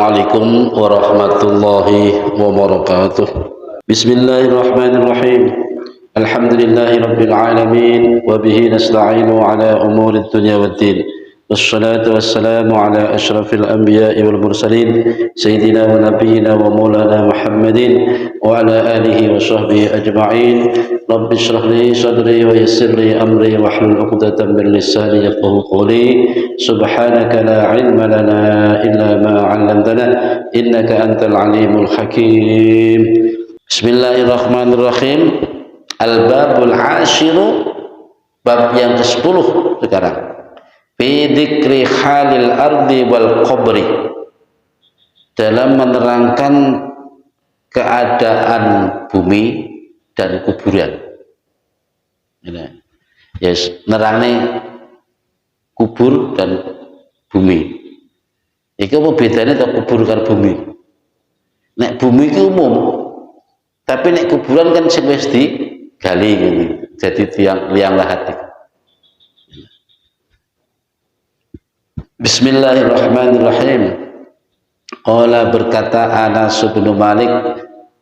Assalamualaikum warahmatullahi wabarakatuh. Bismillahirrahmanirrahim. Alhamdulillahi rabbil alamin wa bihi nasta'inu ala umuri dunya waddin. Wassalatu wassalamu ala asyrafil anbiya'i wal mursalin sayyidina wa nabiyyina wa maulana Muhammadin wa ala alihi wa sahbihi ajma'in. Rabbi shrah li sadri wa yassir li amri wahlul 'uqdatam min lisani yafqahu qawli. Subhanaka la 'ilma lana illa ma 'allamtana innaka antal alimul hakim. Bismillahirrahmanirrahim. Al-babul 'ashiru, bab yang ke-10 sekarang. Fi dzikri halil ardi wal qabri, dalam menerangkan keadaan bumi dan kuburan. Ini yes, nerangnya kubur dan bumi. Iki apa bedanya karo kubur karo bumi? Nek bumi itu umum, tapi nek kuburan kan sing wis digali gitu. Jadi liang lahat. Bismillahirrahmanirrahim. Qala, berkata Anas bin Malik,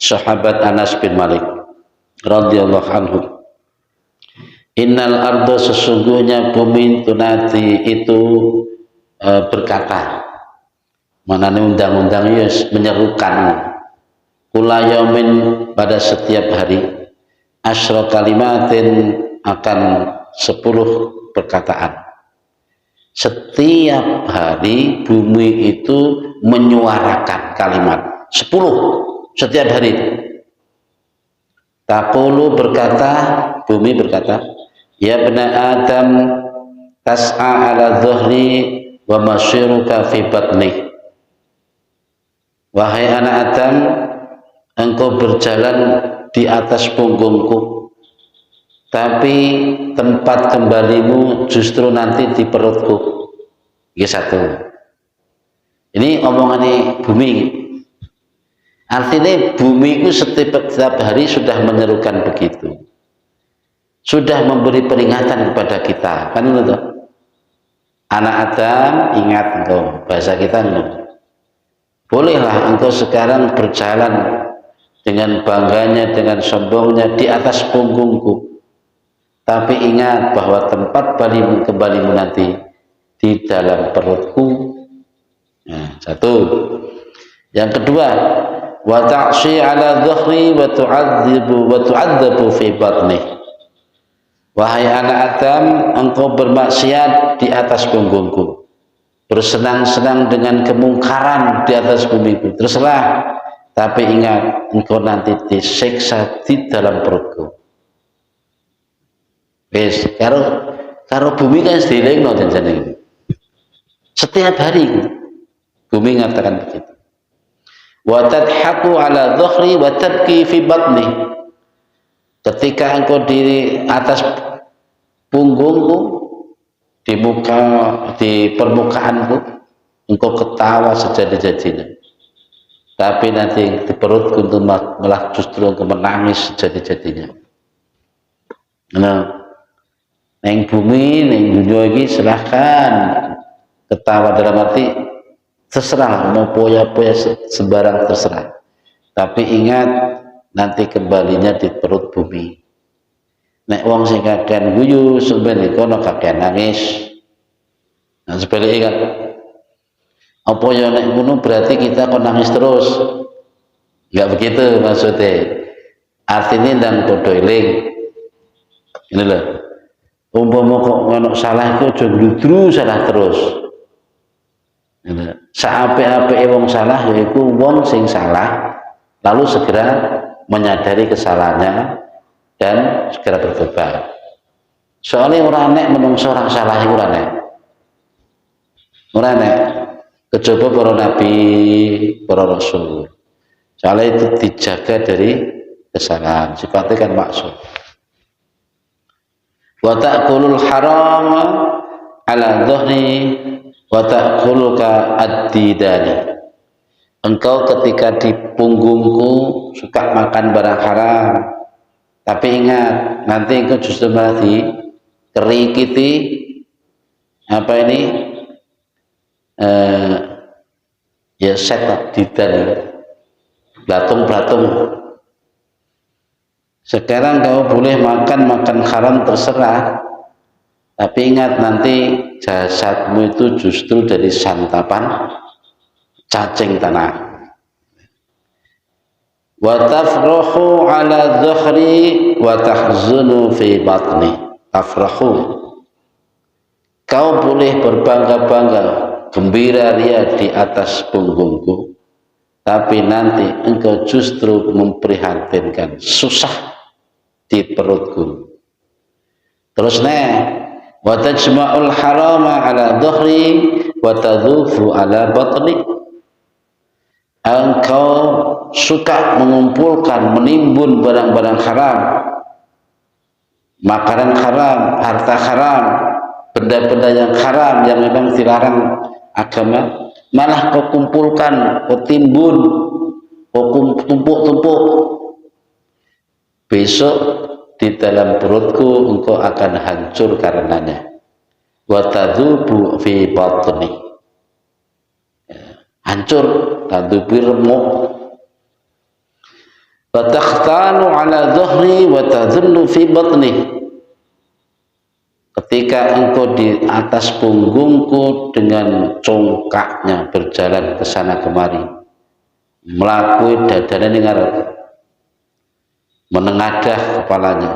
sahabat Anas bin Malik radhiyallahu anhu, innal arda, sesungguhnya bumi, tunati itu berkata, manane undang-undang yes, menyerukan, kula yaumin, pada setiap hari, asyra kalimatin, akan 10 perkataan. Setiap hari bumi itu menyuarakan kalimat 10 setiap hari. Taqulu, berkata, bumi berkata, ya bna Adam, tas'a ala dhuhri wa masyiruka fi batni. Wahai anak Adam, engkau berjalan di atas punggungku, tapi tempat kembalimu justru nanti di perutku. Ini satu. Ini omongannya bumi. Artinya bumi itu setiap hari sudah menyerukan begitu. Sudah memberi peringatan kepada kita. Kan itu? Anak Adam, ingat engkau. Bahasa kita enggak. Bolehlah engkau sekarang berjalan dengan bangganya, dengan sombongnya di atas punggungku. Tapi ingat bahwa tempat kembalimu nanti di dalam perutku. Nah, satu. Yang kedua, wa ta'shi ala dhuhri wa tu'adzibu fi batni. Wahai anak Adam, engkau bermaksiat di atas punggungku, bersenang-senang dengan kemungkaran di atas bumiku. Terserah, tapi ingat engkau nanti disiksa di dalam perutku. Wes, karo bumi kan dilingno jenenge. Setiap hari bumi mengatakan begitu. Wa tadhaku ala dhuhri wa tabki fi batni. Ketika engkau di atas punggungku, di permukaanku, engkau ketawa sejadi-jadinya. Tapi nanti di perutku itu malah justru engkau menangis sejadi-jadinya. Nah, neng bumi, neng dunia ini silahkan ketawa, dalam arti terserah, mau poya-poya sembarang terserah. Tapi ingat nanti kembalinya di perut bumi. Nek wong sing kakean guyu sebenarnya kono kakean nangis. Nah, sebaliknya ingat. Apa ya nek ngono berarti kita kok nangis terus? Enggak begitu maksudnya. Artinya ndang podo eling. Ini loh. Umpama kok ngono salah iku aja gludru salah terus. Saape-apeke wong salah yaiku wong sing salah lalu segera menyadari kesalahannya dan segera bertobat. Soalnya ora nek menungso ora salah iku ora nek. Ora nek. Kejaba para nabi, para rasul. Soalnya itu dijaga dari kesalahan. Sifatnya kan maksud. Wa ta'kulul haram ala dhuhri wa ta'kuluka ad-didani. Engkau ketika di punggungku suka makan barang haram, tapi ingat nanti engkau justru malah dikerikiti apa ini ya set didan belatung sekarang kau boleh makan haram terserah, tapi ingat nanti jasadmu itu justru dari santapan cacing tanah. Wa tafrahu ala dhuhri wa tahzunu fi batni. Tafrahu, kau boleh berbangga-bangga, gembira ria di atas punggungku, tapi nanti engkau justru memprihatinkan, susah di perutku. Terus wa tajma'ul harama ala dhuhri wa tadhufu ala batni. Engkau suka mengumpulkan, menimbun barang-barang haram, makanan haram, harta haram, benda-benda yang haram yang memang dilarang agama, malah kau kumpulkan, kau timbun, kau tumpuk-tumpuk. Besok di dalam perutku engkau akan hancur karenanya. Wa tadhubu fi batni, hancur, tadhubu remuk. Wa takhtanu ala dhuhri wa tadhullu fi batni, ketika engkau di atas punggungku dengan congkaknya berjalan ke sana kemari, melakui dadanya dengar, menengadah kepalanya,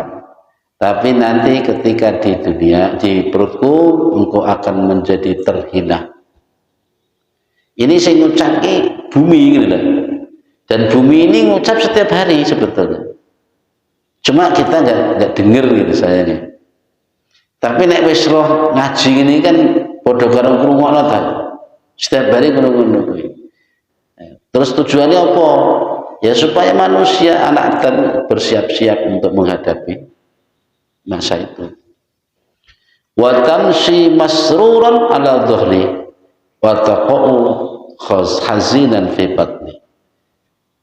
tapi nanti ketika di dunia, di perutku, engkau akan menjadi terhina. Ini saya ngucapkan bumi gitu loh. Dan bumi ini ngucap setiap hari sebetulnya, cuma kita nggak dengar gitu sayangnya. Tapi nek wis roh ngaji ini kan padha karo ngrungokno ta. Setiap hari ngono-ngono kuwi. Terus tujuannya apa? Ya supaya manusia anak dan bersiap-siap untuk menghadapi masa itu. Wa tamshi masruran ala dhuhri wa taqa'u hazinan fi batni.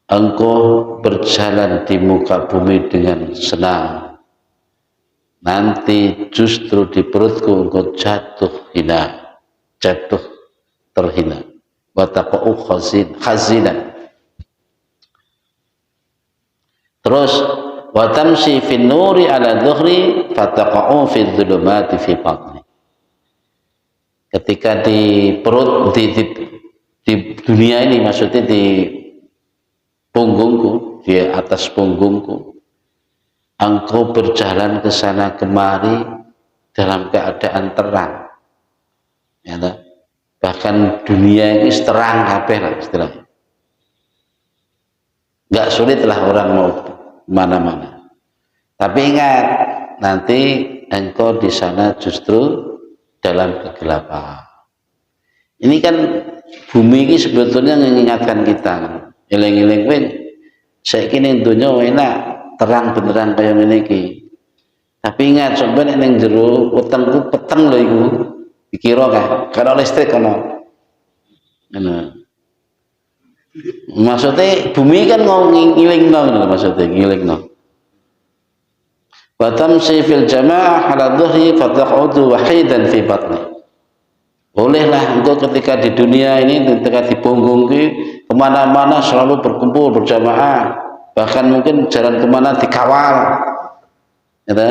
Engkau berjalan di muka bumi dengan senang, nanti justru di perutku engkau jatuh hina, jatuh terhina. Wa taqa'u hazinan. Terus wa tamshi fin nuri ala dhuhri fataqa'u fi dhulumati fi batni. Ketika di perut, di dunia ini, maksudnya di punggungku, di atas punggungku, engkau berjalan ke sana kemari dalam keadaan terang, ya, bahkan dunia ini terang kabeh lah istilahnya. Nggak sulit lah orang mau mana-mana. Tapi ingat, nanti engkau di sana justru dalam kegelapan. Ini kan bumi ini sebetulnya mengingatkan kita, eling-eling kowe saiki ning donya enak terang beneran kaya ngene iki. Tapi ingat, sampeyan ning jero wetengku peteng lho iku. Dikira kan listrik kono. Ngono. Maksudnya bumi kan mau ngilingno, maksudnya ngilingno. Wa tamshi fil jamaah ala dhuhri fataq'udu wahidan fi batni. Bolehlah engkau ketika di dunia ini, ketika di punggung kemana-mana selalu berkumpul berjamaah, bahkan mungkin jalan kemana dikawal, gitu.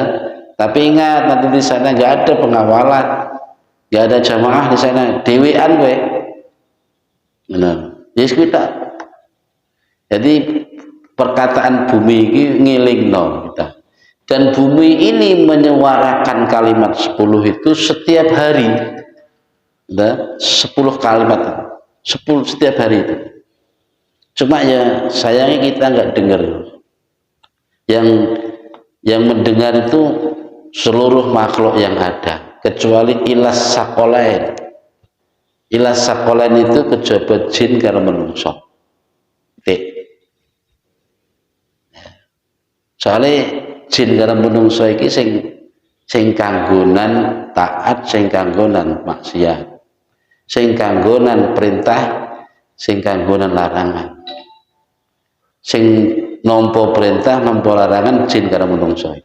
Tapi ingat, nanti di sana nggak ada pengawalan, nggak ada jamaah di sana, dewean gue. Yes, kita. Jadi perkataan bumi ini ngilingno kita. Dan bumi ini menyuarakan kalimat 10 itu setiap hari. 10 kalimat 10 setiap hari itu. Cuma ya sayangnya kita nggak dengar. Yang mendengar itu seluruh makhluk yang ada, kecuali ilas sakolain. Ilas sakolain itu kejabat jin karo menungso. Soalnya jin karo menungso iki sing kanggonan taat, sing kanggonan maksiat, sing kanggonan perintah, sing kanggonan larangan. Sing nampa perintah, nampa larangan jin karo menungso.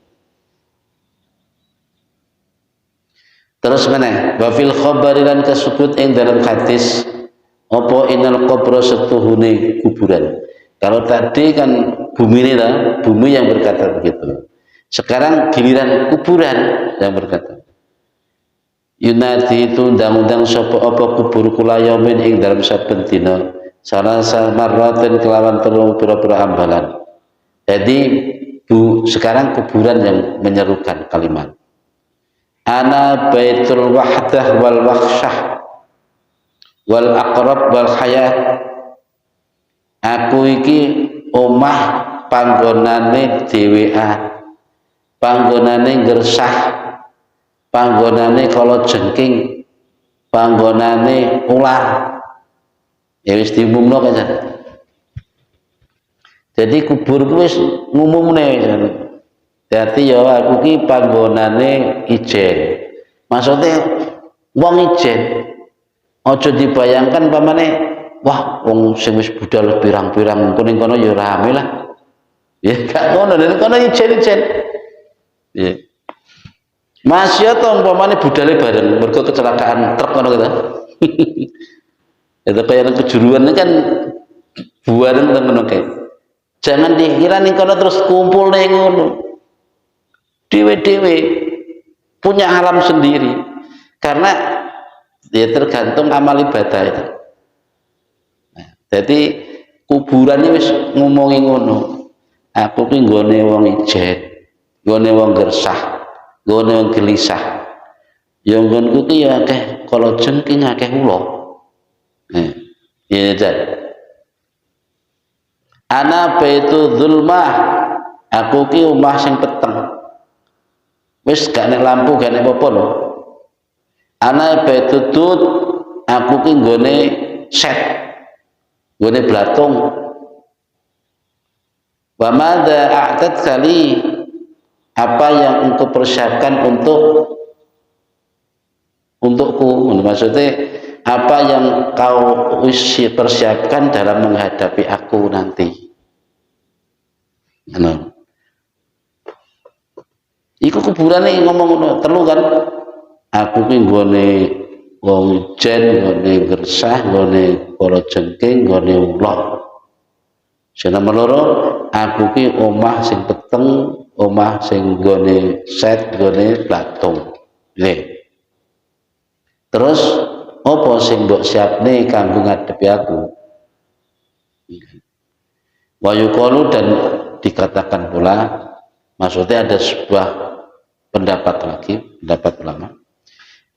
Terus meneh, wa fil khabari lan kasebut ing dalam hadis Apa inal qabra setuhune kuburan. Kalau tadi kan bumi ini lah, bumi yang berkata begitu. Sekarang giliran kuburan yang berkata. Yunadi itu undang-undang sapa apa kubur kula yaumin ing dalam saben dina salah marratin kelawan telung pira-pira ambalan. Jadi sekarang kuburan yang menyerukan kalimat. Ana baitul wahdah wal wakhsyah wal aqrab wal hayat. Aku iki omah panggonane dhewean, panggonane gersah, panggonane kala jengking, panggonane ular. Ya wis diumumno kan. Jadi kubur ku wis ngumumne. Dadi ya aku ki panggonane ijen. Maksudnya wong ijen. Aja dibayangkan pamane wah wong sing wis budal pirang-pirang kuning kono ya rame lah. Ya gak ngono, nek kono ijen-ijen. Ya. Masya to umpamane budale bareng mergo kecelakaan truk ngono gitu. Itu kayak kejuruan kan buaran ngono kae. Jangan dikira ning kono terus kumpul ning ngono. Dewe-dewe punya alam sendiri. Karena ya tergantung amal ibadah itu. Nah, jadi kuburan ini wis ngomongi ngono. Aku ki nggone wong ijen, nggone wong gersah, nggone wong gelisah. Ya nggonku ki ya akeh kala jengking akeh ula. Ya jan. Ana baitu zulmah. Aku ki omah sing peteng. Wis gak nek lampu gak nek apa lho. Ana baitu tut. Aku ki nggone set. Nggone blatung. Wa madza a'tad kali, apa yang engkau persiapkan untukku, maksudnya apa yang kau persiapkan dalam menghadapi aku nanti. Nah, iku kuburan nih ngomong telu kan, aku ki nggone wong jen, nggone gersah, nggone para jengking, nggone ulah. Sing nomor loro, aku ki omah sing peteng, omah sing nggone set, nggone blatung. Nggih. Terus apa sing mbok siapne kanggo ngadepi aku? Wa yuqalu, dan dikatakan pula, maksudnya ada sebuah pendapat lagi, pendapat ulama.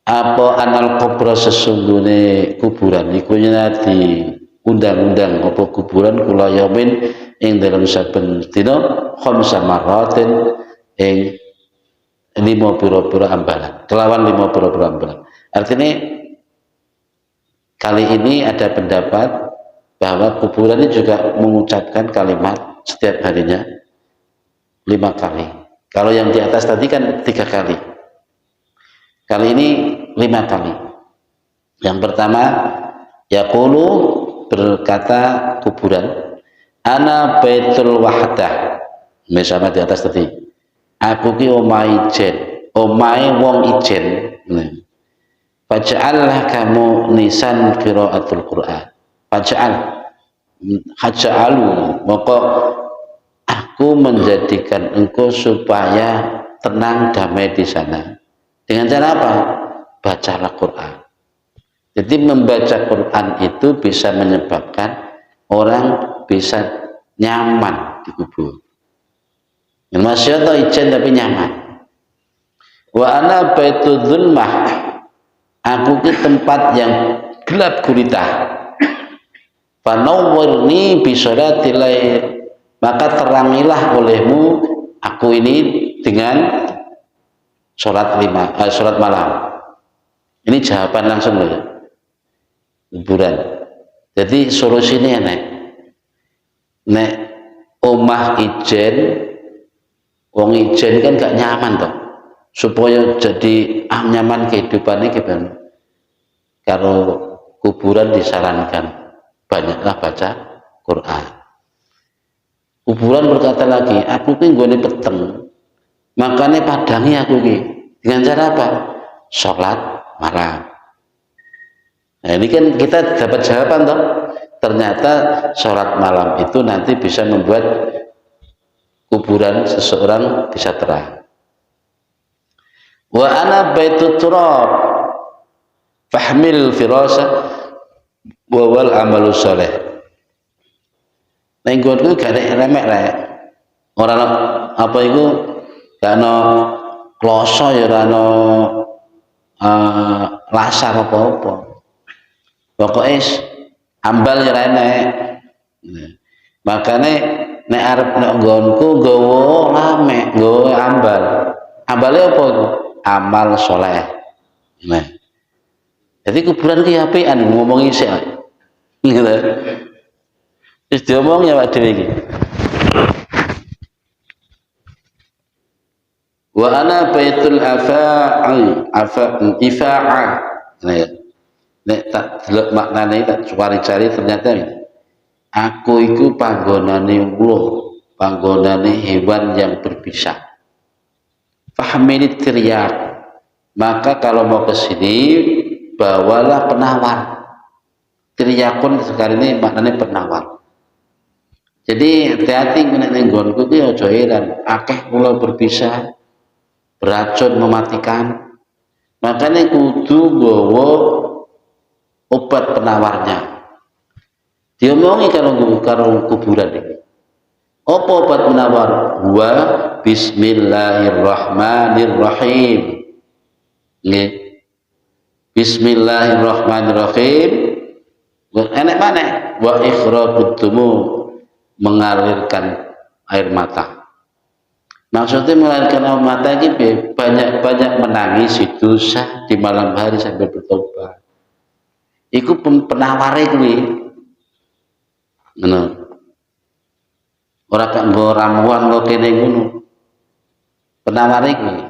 Apa anal kubra sesungguhnya kuburan iku nyati undang-undang apa kuburan kula yamin ing dalam saben dina khamsa marratin ing 5 pira-pira ambalan, kelawan 5 pira-pira ambalan. Artinya kali ini ada pendapat bahwa kuburan ini juga mengucapkan kalimat setiap harinya 5 kali. Kalau yang di atas tadi kan 3 kali. Kali ini 5 kali. Yang pertama, yaqulu, berkata kuburan, ana baitul wahdah. Misalnya di atas tadi, aku ki omahe ijen, omahe wong ijen. Faj'allah kamu nisan qiraatul Qur'an. Haja'alu, maka aku menjadikan engkau supaya tenang damai di sana. Dengan cara apa? Bacalah Quran. Jadi membaca Quran itu bisa menyebabkan orang bisa nyaman di kubur. Masya Allah ijen tapi nyaman. Wa ana baitu dzulmah. Aku ki tempat yang gelap gulita. Fanawwirni bi sholatil lail. Maka terangilah olehmu aku ini dengan sholat malam. Ini jawaban langsung loh ya. Kuburan. Jadi solusinya nek omah ijen, wong ijen kan gak nyaman toh. Supaya jadi nyaman kehidupannya gimana? Kalau kuburan disarankan banyaklah baca Quran. Kuburan berkata lagi, aku ki nggone peteng, makanya padangi aku ki dengan cara apa? Sholat malam. Nah, ini kan kita dapat jawaban toh. Ternyata sholat malam itu nanti bisa membuat kuburan seseorang bisa terang. Wa ana baitut turab fahmil firasa wa wal amalu sholeh. Ning nggonku gak remek rek. Ora apa iku gak ono kloso ya ora ono lasar apa-apa. Pokoke ambal ya enek. Makane nek arep nek nggonku nggawa rame, nggawa ambal. Ambale apa iku? Amal soleh. Nah. Jadi kuburan ki apian ngomongi sik. Gitu. Wis diomong ya Pak Dewi iki. Wa ana baitul ifa'a. Nah, ya. Nek tak delok maknane tak cari-cari ternyata ini. Aku itu panggonane uluh, panggonane hewan yang berbisa. Fahminit tiryak. Maka kalau mau ke sini bawalah penawar. Tiryakun sekali ini maknanya penawar. Jadi hati-hati nek ning nggonku iki aja heran, akeh ula berbisa, beracun mematikan. Makanya kudu nggawa obat penawarnya. Diomongi karo kuburan iki. Apa obat penawar? Wa bismillahirrahmanirrahim. Nggih. Bismillahirrahmanirrahim. Enek maneh wa ikhraqud dumu, mengalirkan air mata. Maksudnya mengalirkan air mata ini banyak-banyak menangis dosa di malam hari sambil bertobat. Iku penaware kuwi. Ngono. Ora kok nggo ramuan kok kene ngono. Penaware kuwi.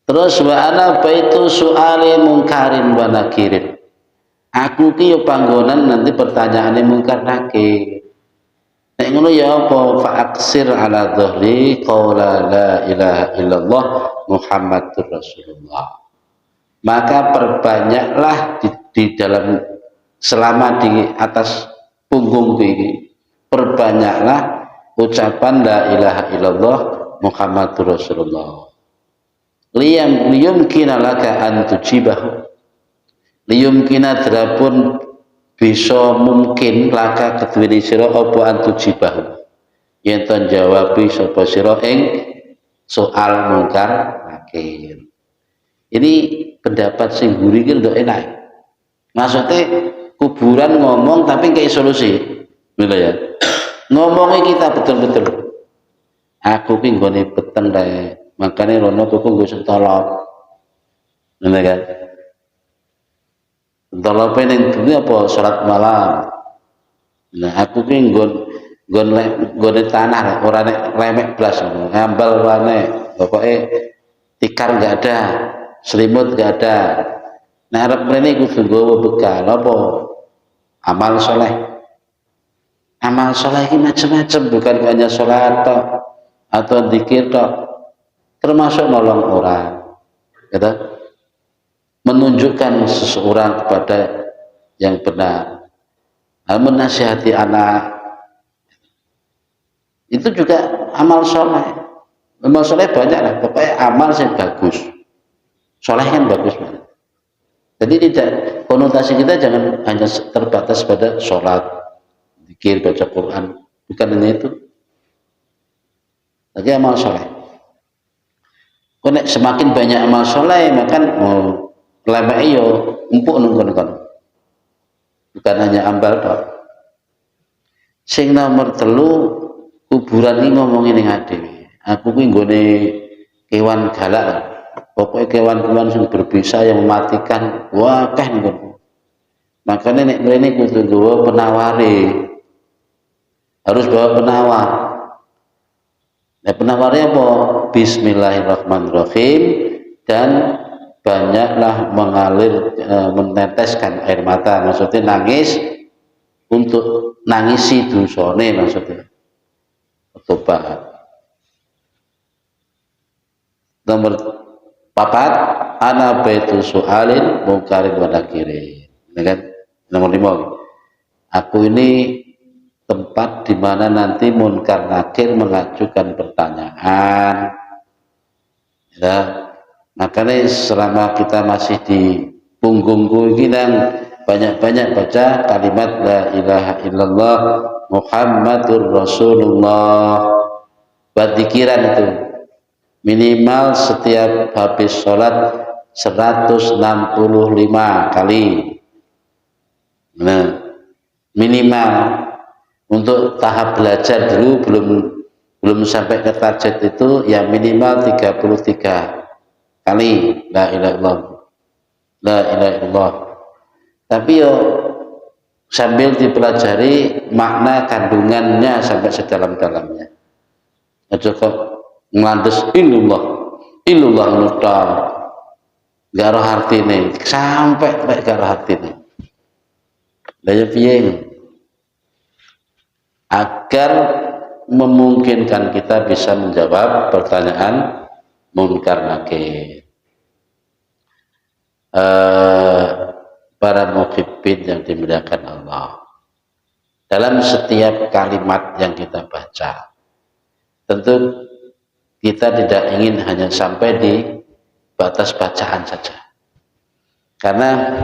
Terus wa ana baitu su'ali mungkarin wa nakirin. Aku ki yo panggonan nanti pertanyaane mungkar nakir. Nek ngono ya apa fa aksir ala dhahri qaula la ilaha illallah Muhammadur Rasulullah. Maka perbanyaklah di dalam selama di atas punggungku ini, perbanyaklah ucapan la ilaha illallah Muhammadur Rasulullah. Liyumkina laka an tujibahu. Liyumkina drapun bisa mungkin laka kedue sira apa an tujibahu. Yen to jawabi sapa sira ing soal mungkar nakir. Ini pendapat sing guri iki ndok enak. Maksudnya kuburan ngomong tapi kayak solusi. Gitu ya. Ngomongnya kita betul-betul. Aku ki nggone peteng kae. Makane rono tuku nggo sentolop. Ngono kan. Sentolope ning duwe apa salat malam. Nah, aku ki nggone tanah ora nek remek blas ngono. Ngambal wane. Pokoke tikar enggak ada, selimut enggak ada. Nah, arep mrene kudu nggawa bekal apa? Amal soleh. Amal soleh ini macam-macam, bukan hanya sholat atau zikir termasuk nolong orang, gitu. Menunjukkan seseorang kepada yang benar, menasihati anak, itu juga amal soleh. Amal soleh banyak lah, pokoknya amal yang bagus. Soleh kan bagus banget. Jadi tidak, konotasi kita jangan hanya terbatas pada sholat, zikir, baca Quran, bukan hanya itu. Lagi amal soleh. Kalau semakin banyak amal soleh, maka lama iyo empuk nunggu-nunggu. Bukan hanya ambal dok. Sing nomor telu kuburan ini ngomongin yang ada. Aku ini nggone kewan galak. Pokoknya kewan-kewan yang berbisa yang mematikan, wah kan gitu. Makanya nek mrene kudu nggawa penaware. Harus bawa penawar. Nah, penawarnya apa? Bismillahirrahmanirrahim dan banyaklah meneteskan air mata. Maksudnya nangis untuk nangisi dosane maksudnya. Tobat. Nomor 4, ana baitu su'alin mungkarin wa nakirin. ya kan? Nomor 5, aku ini tempat di mana nanti munkar nakir mengajukan pertanyaan. Ya, makanya selama kita masih di punggungku ini dan banyak-banyak baca kalimat la ilaha illallah Muhammadur Rasulullah, buat pikiran itu minimal setiap habis sholat 165 kali. Nah, minimal untuk tahap belajar dulu belum sampai ke target itu ya minimal 33 kali la ilaha illallah, la ilaha illallah. Tapi yo sambil dipelajari makna kandungannya sampai sedalam-dalamnya. Aja kok ngelandes illallah nutal gak roh artine sampai gak roh artine. Lah piye agar memungkinkan kita bisa menjawab pertanyaan munkar nakir. Para muhibbin yang dimuliakan Allah, dalam setiap kalimat yang kita baca tentu kita tidak ingin hanya sampai di batas bacaan saja, karena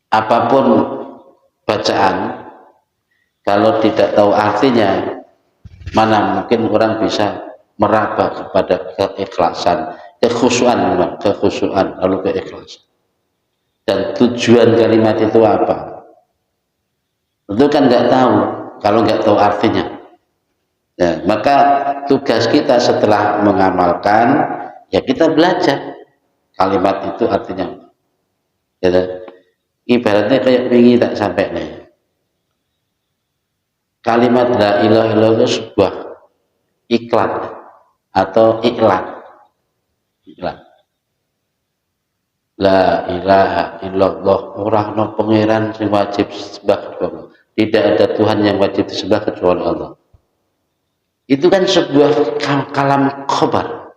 apapun bacaan kalau tidak tahu artinya mana mungkin orang bisa meraba kepada keikhlasan, kekhusyuan lalu keikhlasan. Dan tujuan kalimat itu apa? Tentu kan nggak tahu kalau nggak tahu artinya. Ya, maka tugas kita setelah mengamalkan ya kita belajar kalimat itu artinya. Ya, ibaratnya kayak wingi tak sampai nih. Kalimat la ilaha illallah itu sebuah iklan atau iklan. La ilaha illallah, ora ana pangeran sing wajib disembah kecuali Allah. Tidak ada Tuhan yang wajib disembah kecuali Allah. Itu kan sebuah kalam khobar,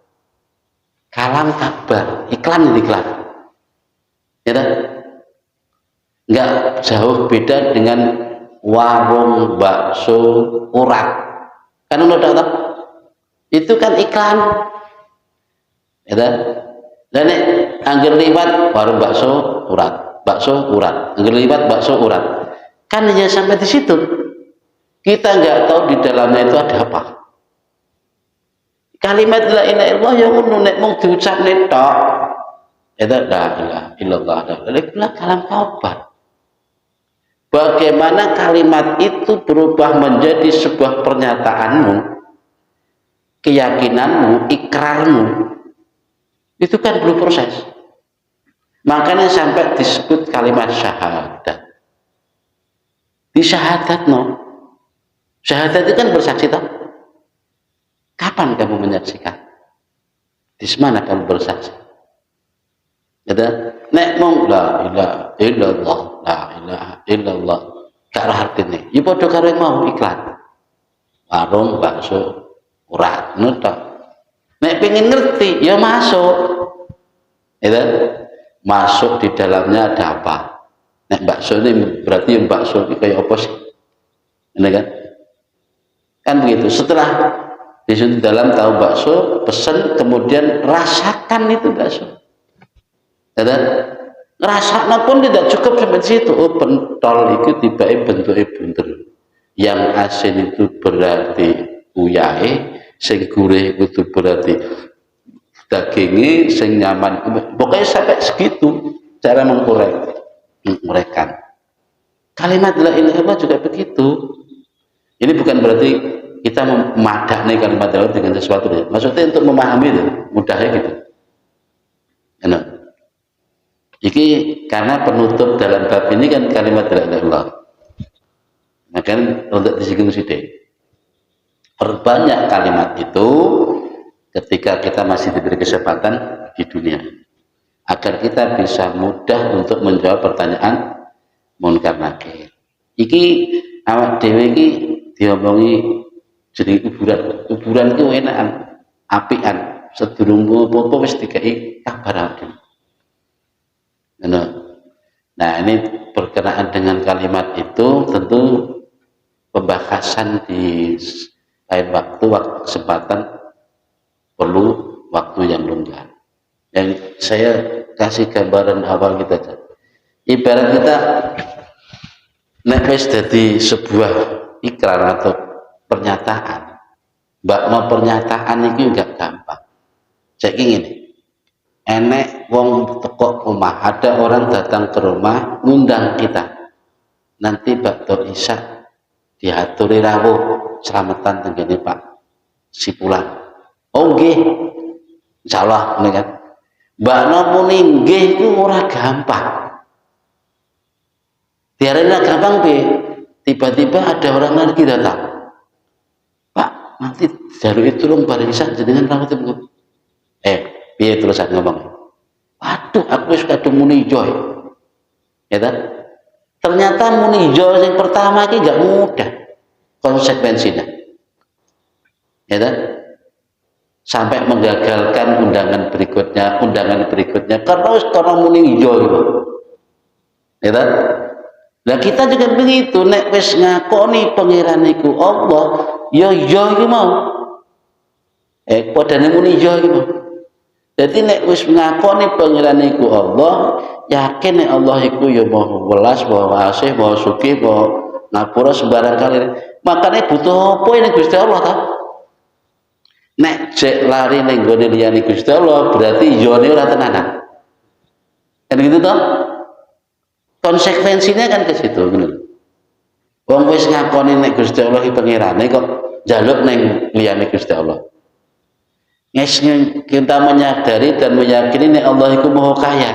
kalam kabar, iklan. Ya kan? Nggak jauh beda dengan warung bakso urat. Kan udah tahu? Itu kan iklan. Ya kan? Dan angger liwat warung bakso urat, angger liwat bakso urat. Kan hanya sampai di situ. Kita nggak tahu di dalamnya itu ada apa. Kalimat la ilaha illallah yang nek mung diucapne tok. Itu la ilaha illallah. Itulah kalam kabar. Bagaimana kalimat itu berubah menjadi sebuah pernyataanmu, keyakinanmu, ikrarmu. Itu kan perlu proses. Makanya sampai disebut kalimat syahadat. Di syahadat syahadat itu kan bersaksi toh. Kapan kamu menyaksikan? Di mana kamu bersaksi? Ada nek mong la ilaha illallah, la ilaha illallah. Gak roh artine. Ya padha karo mau iklan. Warung bakso urat nutok. Nek pengen ngerti, ya masuk. Ya, masuk di dalamnya ada apa? Nek bakso ini berarti yang bakso ini kayak apa sih? Ini kan begitu. Setelah di situ dalam tahu bakso, pesen kemudian rasakan itu bakso. Ya, rasanya pun tidak cukup sampai situ. Oh, pentol itu tiba-tiba bentuknya bunder. Yang asin itu berarti uyahe, sing gurih itu berarti dagingnya, sing nyaman. Pokoknya sampai segitu cara menguraikan. Kalimat la ilaha illallah juga begitu. Ini bukan berarti kita memadai kalimat la ilaha dengan sesuatu. Maksudnya untuk memahami itu mudahnya gitu. Nah, ini karena penutup dalam bab ini kan kalimat la ilaha illallah. Maka untuk disinggung sidik. Perbanyak kalimat itu ketika kita masih diberi kesempatan di dunia agar kita bisa mudah untuk menjawab pertanyaan munkar nakir. Iki awak dhewe iki diomongi jadi kuburan itu enakan, apian, sedurung apa wis dikai kabar. Nah, Nah, ini berkenaan dengan kalimat itu tentu pembahasan di lain waktu kesempatan perlu waktu yang longgar. Yang saya kasih gambaran awal kita aja. Ibarat kita nek wis dadi sebuah ikrar atau pernyataan. Mbak mau pernyataan itu enggak gampang. Saya ingin enek wong teko rumah, ada orang datang ke rumah ngundang kita. Nanti bakto Isya diaturi rawuh selamatan tenggene Pak Sipulan. Oh nggih. Insyaallah ngene kan. Mbak muni nggih iku ora gampang. Diarena gampang be. Tiba-tiba ada orang lagi datang. Pak, nanti jalur itu dong bareng Isya jenengan rawuh tenggene. Piye terusan ngomong? Waduh, aku wis kadung muni ijo. Ya ta? Ternyata muni ijo yang pertama iki gak mudah konsekuensinya. Ya ta? Sampai menggagalkan undangan berikutnya karena muni ijo gitu. Ya ta? Lah kita juga begitu, nek wis ngakoni pangeran iku Allah, ya iya iki mau. Padane muni ijo iki mau. Jadi nek wis ngakoni pangeran iku Allah, yakin nek Allah iku ya Maha welas, Maha asih, Maha sugih, Maha ngapura sembarang kali. Makanya butuh apa ini Gusti Allah ta? Nek jek lari ning gone liyane Gusti Allah, berarti yone ora tenanan. Kan gitu toh? Konsekuensinya kan ke situ ngono. Wong wis ngakoni nek Gusti Allah iki pangerane kok njaluk ning liyane Gusti Allah. Kita menyadari dan meyakini nek Allah itu Maha kaya.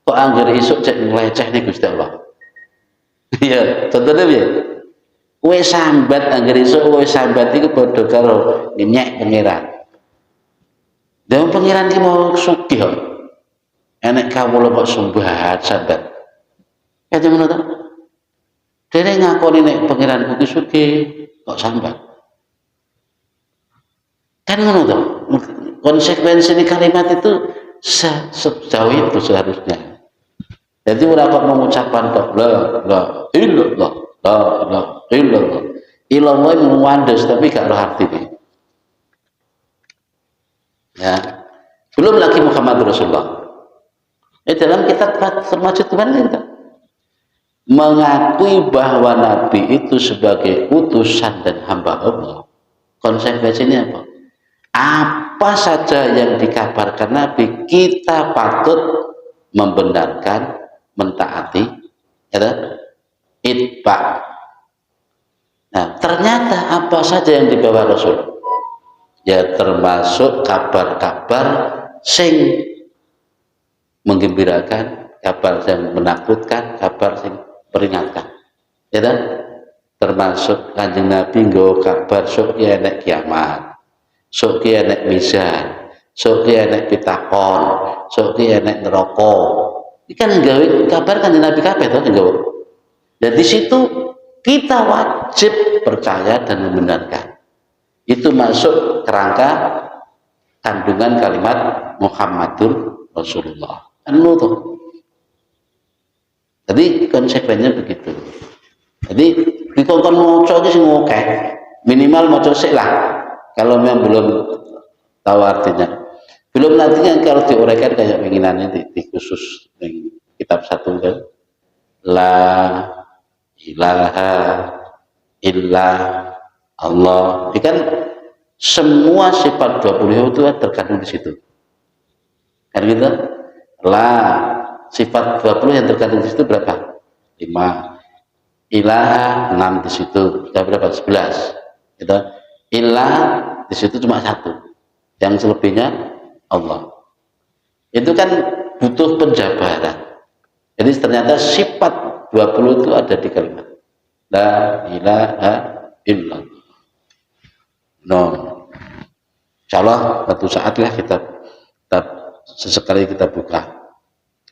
Kok anggere isuk cek ngleceh nih Gusti Allah. Iya, contohnya piye? Kowe sambat anggere isuk kowe sambat iku padha karo nyek pangeran. Dewe pangeran iki mau sugih kok. Enek kawula kok sumbat sambat. Ya ngono to. Dene ngakoni nek pangeranku iki sugih kok sambat. Kan ngono toh, konsekuensi kalimat itu sejauh itu seharusnya. Jadi ora kok mengucapkan tok la illallah, la illallah. Illallah muandas tapi gak roh artine. Ya. Belum lagi Muhammad Rasulullah. Dalam kitab termasuk Tuhan kita mengakui bahwa Nabi itu sebagai utusan dan hamba Allah. Konsekuensinya apa? Apa saja yang dikabarkan Nabi kita patut membenarkan, mentaati, ya, itba. Nah, ternyata apa saja yang dibawa Rasul, ya termasuk kabar-kabar sing menggembirakan, kabar yang menakutkan, kabar yang peringatkan, ya, termasuk Kanjeng Nabi nggawa kabar sok ya nek kiamat. Sok ki enek mizan, sok ki enek pitakon, sok ki enek neraka. Iki kan gawe kabar kan Nabi kabeh to nggawa. Dan di situ kita wajib percaya dan membenarkan. Itu masuk kerangka kandungan kalimat Muhammadur Rasulullah. Anu to. Jadi konsekuensinya begitu. Jadi dikongkon maca iki sing akeh, minimal maca sik lah. Kalau memang belum tahu artinya, belum nantinya kalau diuraikan kayak penginannya di khusus di kitab satu kan, la ilaha illa Allah. Ini kan semua sifat 20 itu terkandung di situ. Kan gitu? La sifat 20 yang terkandung di situ berapa? 5. Ilaha 6 di situ. Kita berapa? 11. Gitu. Ilah di situ cuma 1, yang selebihnya Allah. Itu kan butuh penjabaran. Jadi ternyata sifat 20 itu ada di kalimat la ilaha illallah. Insyaallah suatu saat lah kita sesekali kita buka.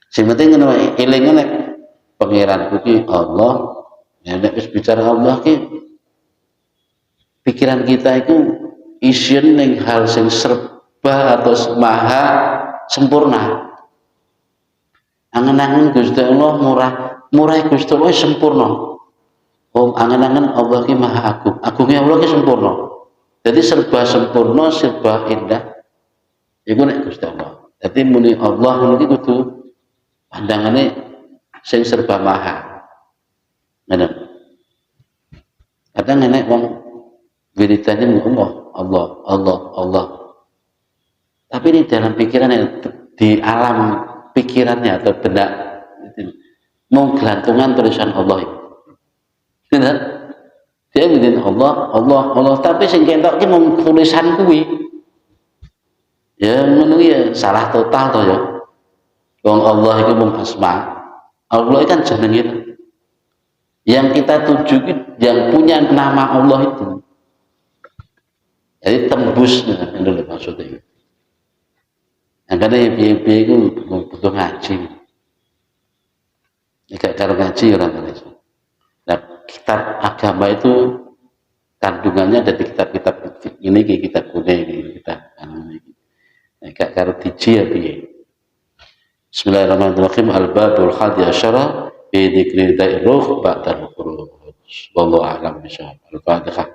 Sing penting ngene elinge nek pangeranku ki Allah, ya nek wis bicara Allah ki pikiran kita itu isian ning hal sing serba atau maha sempurna. Angen-angen Gusti Allah murah, murah Gusti Allah sempurna. Angen-angen Allah ki maha agung, agungnya Allah ki sempurna. Jadi serba sempurna, serba indah. Iku nek Gusti Allah. Jadi muni Allah ngono ki kudu pandangane sing serba maha. Ngono. Kadang nek wong wiridane Allah, Allah, Allah, Allah. Tapi ini dalam pikirannya, di alam pikirannya atau benak mau gelantungan tulisan Allah itu. Tidak? Dia bikin Allah, Allah, Allah. Tapi sing ketok ki mung tulisan kuwi. Ya ngono ya salah total to ya. Wong Allah itu mung asma. Allah itu kan jeneng itu. Yang kita tuju yang punya nama Allah itu. Jadi tembus itu maksudnya. Karena piye-piye itu butuh ngaji. Jika kalau ngaji orang Indonesia. Nah, kitab agama itu kandungannya ada di kitab-kitab ini, kitab kuning ini, kitab ini. Nah, kalau diji ya piye. Bismillahirrahmanirrahim. Al-babul hadi asyara bi dzikri da'iruh ba'dal khuruj. Wallahu a'lam bishawab. Al-Fatihah.